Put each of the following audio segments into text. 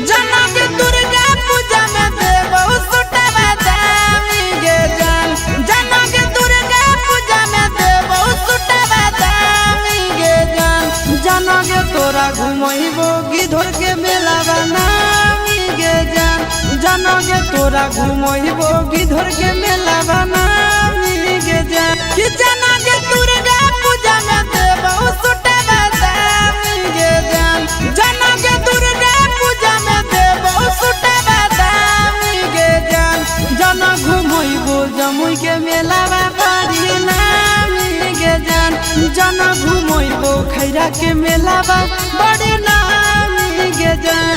जनक दुर्गा पूजा में देवो सुटवा दामी गे जान। जनक दुर्गा पूजा में देवो सुटवा दामी गे जान। जनक तोरा घुमैबो गिधर के मेला बनामी गे जान। जनक तोरा घुमैबो गिधर के मेला बनामी गे जान। कि जनक दुर्गा पूजा में देवो सुटवा दामी गे जान। जनक दुर्गा पूजा में देवो सुटवा दामी गे जान। जना घुमैबो जमुई के मेला बड़ी नामी गे जान। जना घुमैबो खैरा के मेला बड़ी नामी गे जान।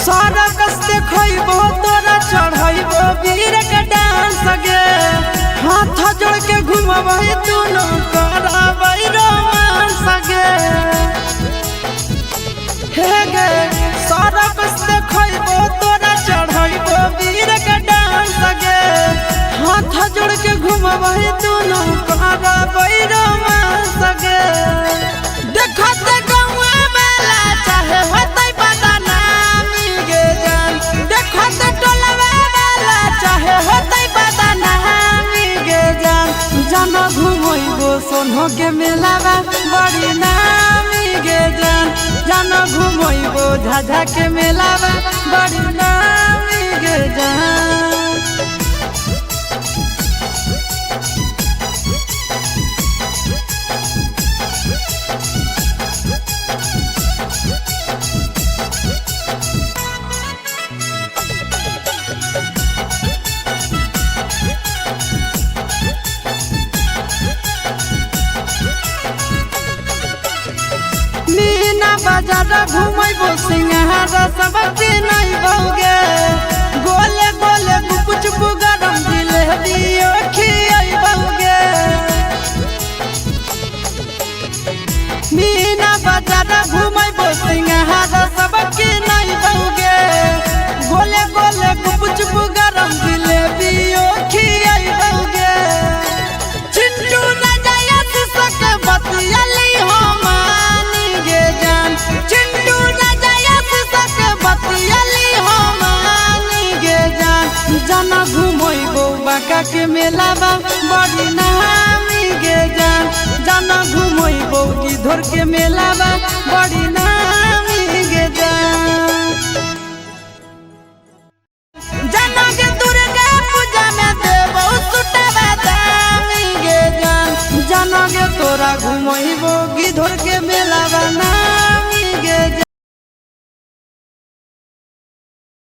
सरकस देखैबो तोरा चढ़ैबो वीर के डांस गे। हाथ जोड़ के घुमबै दुनो करबै रोमांस गे। हे गे सरकस देखैबो तोरा चढ़ैबो वीर के डांस गे। हाथ जोड़ के घुमबै दुनो करबै रोमांस गे। देखत गौआ वाला चाहे होतै बदनामी गे जान। देखत टोलवा वाला चाहे होतै बदनामी गे जान। जना घुमैबो सोनो के मेला बड़ी नामी गे जान। जना घुमैबो झाझा के मेला बड़ी नामी गे जान। मीना बाजार घुमैबो सिंहार सबके नहीं बौगे। गोले गोले कुछ गरम जिलेबी खियैबौगे। मीना बाजार घुमैबो सिंहार सबके नहीं बौगे। गोले गोले कुछ गरम जिलेबी खियैबौगे। चिंटू राजा सक बतियली हम गे जान। चिंटू राजा सक बतियली हम गे जान। जना घुमैबो बांका के मेला बड़ी नामी गे जान। जना घुमैबो गिधर के मेला बड़ी नामी।